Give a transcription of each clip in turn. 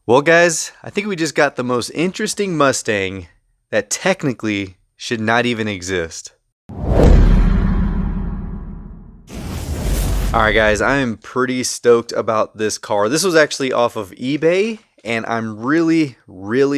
Well, guys, I think we just got the most interesting Mustang that technically should not even exist. Alright guys, I am pretty stoked about this car. This was actually off of eBay, and I'm really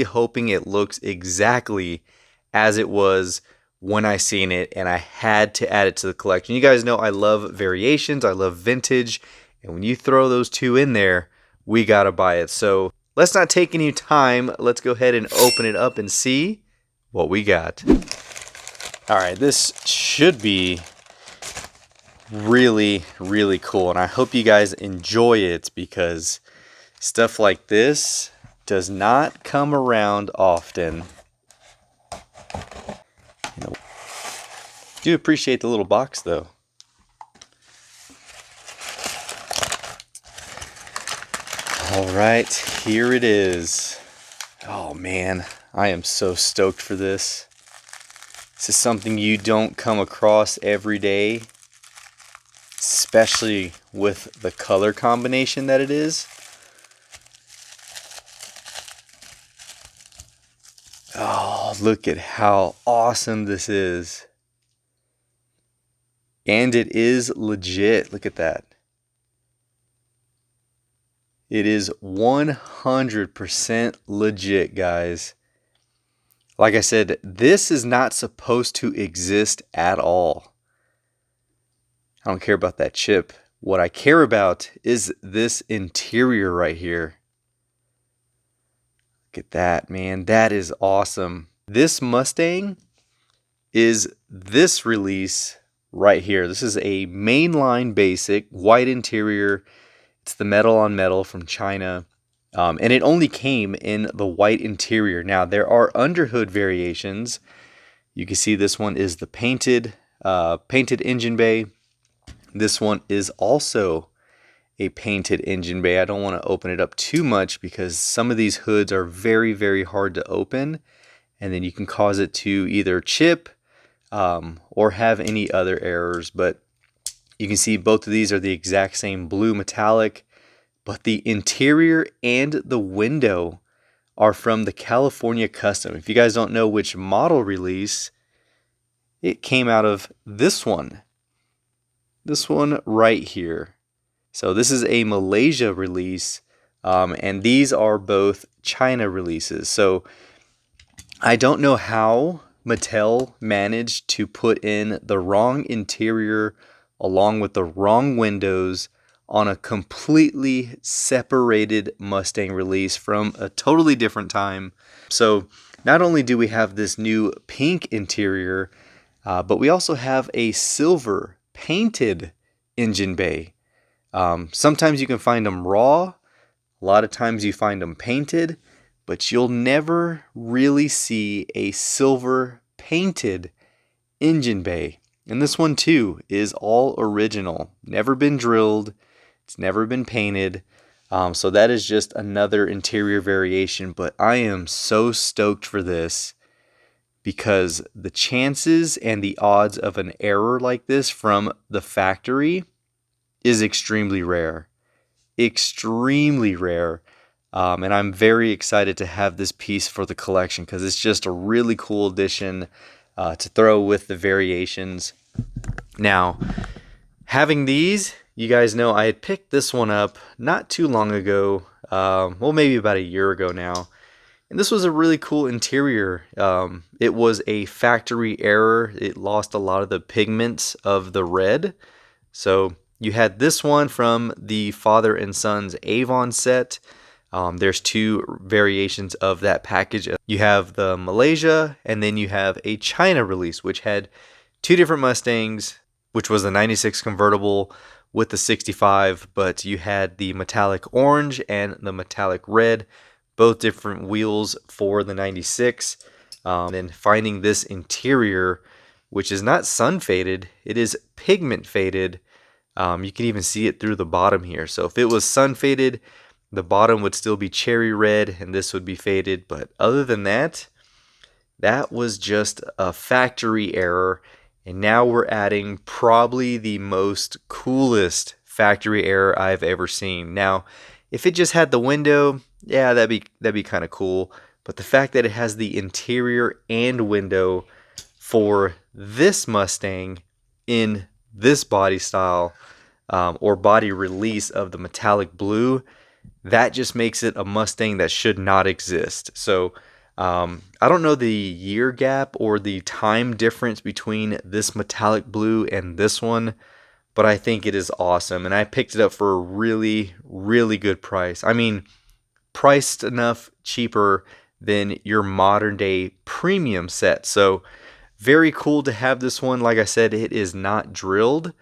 hoping it looks exactly as it was when I seen it, and I had to add it to the collection. You guys know I love variations, I love vintage, and when you throw those two in there, we gotta buy it. So let's not take any time, let's go ahead and open it up and see what we got. Alright, this should be really cool, and I hope you guys enjoy it because stuff like this does not come around often. Do appreciate the little box though. All right, here it is. Oh man, I am so stoked for this. This is something you don't come across every day, especially with the color combination that it is. Oh, look at how awesome this is. And it is legit. Look at that. It is 100% legit, guys. Like I said, this is not supposed to exist at all. I don't care about that chip. What I care about is this interior right here. Look at that, man. That is awesome. This Mustang is this release right here. This is a mainline basic white interior. It's the metal on metal from China. And it only came in the white interior. Now, there are underhood variations. You can see this one is the painted engine bay. This one is also a painted engine bay. I don't want to open it up too much because some of these hoods are very hard to open, and then you can cause it to either chip or have any other errors. But you can see both of these are the exact same blue metallic, but the interior and the window are from the California Custom. If you guys don't know which model release, it came out of this one. This one right here. So this is a Malaysia release, and these are both China releases. So I don't know how Mattel managed to put in the wrong interior along with the wrong windows on a completely separated Mustang release from a totally different time. So not only do we have this new pink interior, but we also have a silver painted engine bay. Sometimes you can find them raw, a lot of times you find them painted, but you'll never really see a silver painted engine bay. And this one too is all original, never been drilled, it's never been painted. So that is just another interior variation, but I am so stoked for this because the chances and the odds of an error like this from the factory is extremely rare. Extremely rare. And I'm very excited to have this piece for the collection because it's just a really cool addition to throw with the variations. Now, having these, you guys know I had picked this one up not too long ago, well, maybe about a year ago now. And this was a really cool interior. It was a factory error. It lost a lot of the pigments of the red. So you had this one from the father and son's Avon set. There's two variations of that package. You have the Malaysia, and then you have a China release, which had two different Mustangs, which was the 96 convertible with the 65, but you had the metallic orange and the metallic red, both different wheels for the 96. And finding this interior, which is not sun faded, it is pigment faded. You can even see it through the bottom here. So if it was sun faded, the bottom would still be cherry red and this would be faded. But other than that, that was just a factory error. And now we're adding probably the most coolest factory error I've ever seen. Now, if it just had the window, yeah, that'd be kind of cool. But the fact that it has the interior and window for this Mustang in this body style, or body release of the metallic blue, that just makes it a Mustang that should not exist. So I don't know the year gap or the time difference between this metallic blue and this one, but I think it is awesome. And I picked it up for a really, really good price. I mean, priced enough cheaper than your modern day premium set. So very cool to have this one. Like I said, it is not drilled.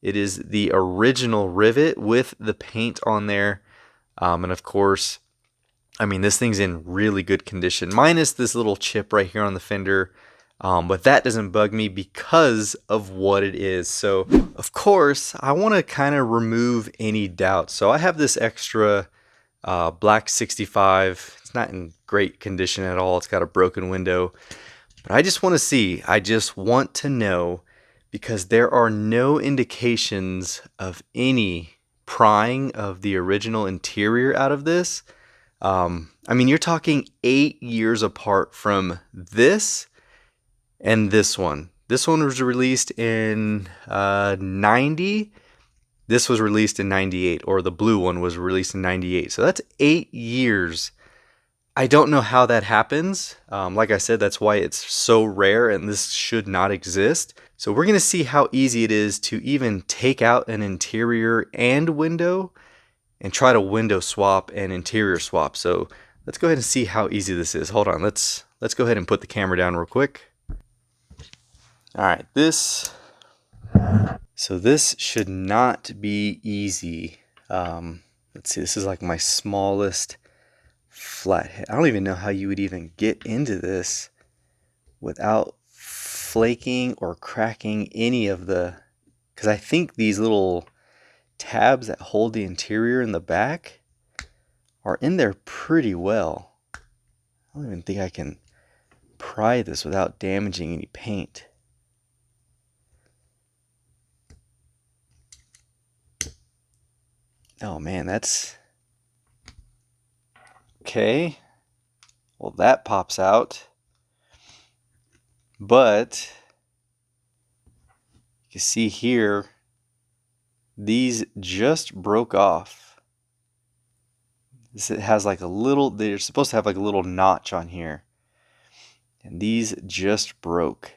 It is the original rivet with the paint on there. And of course, I mean, this thing's in really good condition, minus this little chip right here on the fender. But that doesn't bug me because of what it is. So, of course, I want to kind of remove any doubt. So I have this extra black 65. It's not in great condition at all. It's got a broken window. But I just want to see. I just want to know, because there are no indications of any prying of the original interior out of this. I mean, you're talking 8 years apart from this and this one. This one was released in 90. This was released in 98, or the blue one was released in 98. So that's 8 years. I don't know how that happens. Like I said, that's why it's so rare and this should not exist. So we're going to see how easy it is to even take out an interior and window and try to window swap and interior swap. So let's go ahead and see how easy this is. Hold on, let's go ahead and put the camera down real quick. All right, so this should not be easy. Let's see, this is like my smallest flathead. I don't even know how you would even get into this without flaking or cracking any of the, because I think these little tabs that hold the interior in the back are in there pretty well. I don't even think I can pry this without damaging any paint. Oh man, that's okay. Well, that pops out, but you can see here, these just broke off. This has like a little, they're supposed to have like a little notch on here, and these just broke.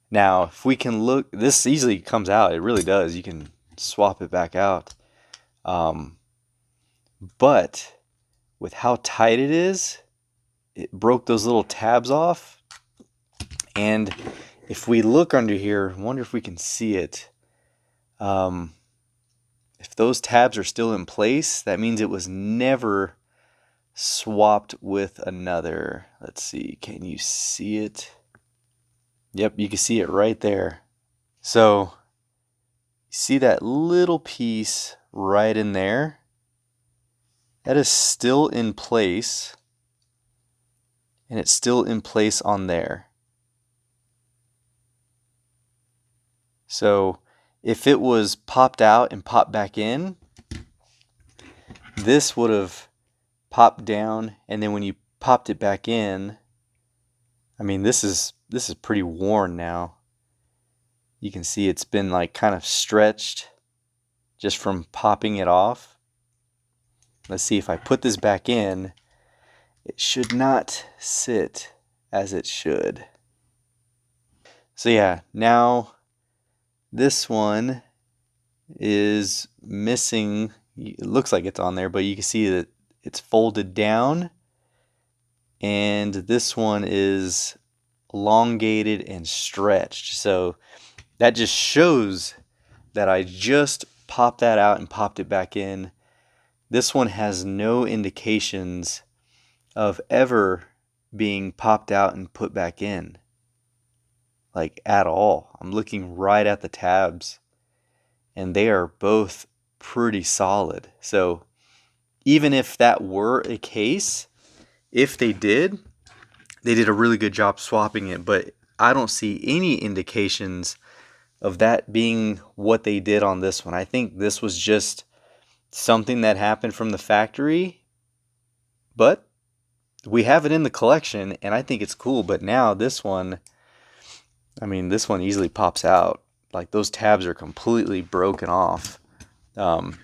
Now, if we can look, this easily comes out. It really does. You can swap it back out. But with how tight it is, it broke those little tabs off. And if we look under here, I wonder if we can see it. If those tabs are still in place, that means it was never swapped with another. Let's see, can you see it? Yep, you can see it right there. So, see that little piece right in there? That is still in place, and it's still in place on there. So if it was popped out and popped back in, this would have popped down, and then when you popped it back in, I mean, this is pretty worn now. You can see it's been like kind of stretched just from popping it off. Let's see, if I put this back in, it should not sit as it should. So yeah, now this one is missing. It looks like it's on there, but you can see that it's folded down, and this one is elongated and stretched. So that just shows that I just popped that out and popped it back in. This one has no indications of ever being popped out and put back in, like at all. I'm looking right at the tabs, and they are both pretty solid. So even if that were a case, if they did a really good job swapping it, but I don't see any indications of that being what they did on this one. I think this was just something that happened from the factory, we have it in the collection, and I think it's cool. But now this one, I mean, this one easily pops out. Like, those tabs are completely broken off. And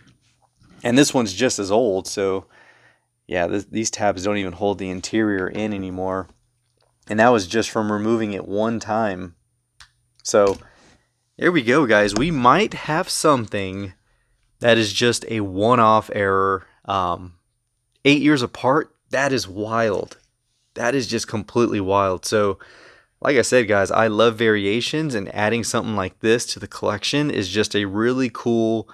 this one's just as old, so yeah, these tabs don't even hold the interior in anymore. And that was just from removing it one time. So there we go, guys. We might have something that is just a one-off error. 8 years apart, that is wild. That is just completely wild. So like I said, guys, I love variations, and adding something like this to the collection is just a really cool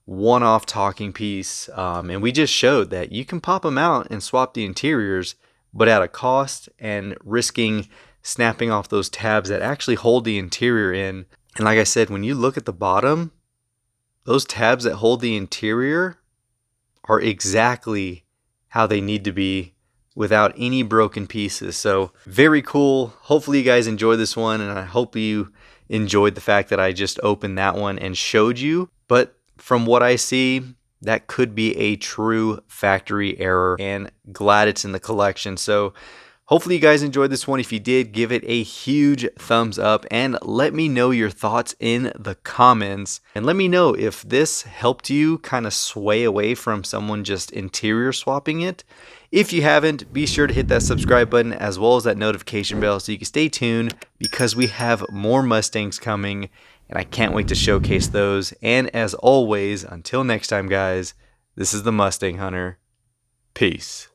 one-off talking piece. And we just showed that you can pop them out and swap the interiors, but at a cost and risking snapping off those tabs that actually hold the interior in. And like I said, when you look at the bottom, those tabs that hold the interior are exactly how they need to be without any broken pieces. So very cool. Hopefully you guys enjoyed this one, and I hope you enjoyed the fact that I just opened that one and showed you. But from what I see, that could be a true factory error, and glad it's in the collection. So hopefully you guys enjoyed this one. If you did, give it a huge thumbs up, and let me know your thoughts in the comments. And let me know if this helped you kind of sway away from someone just interior swapping it. If you haven't, be sure to hit that subscribe button as well as that notification bell so you can stay tuned, because we have more Mustangs coming, and I can't wait to showcase those. And as always, until next time, guys, this is the Mustang Hunter. Peace.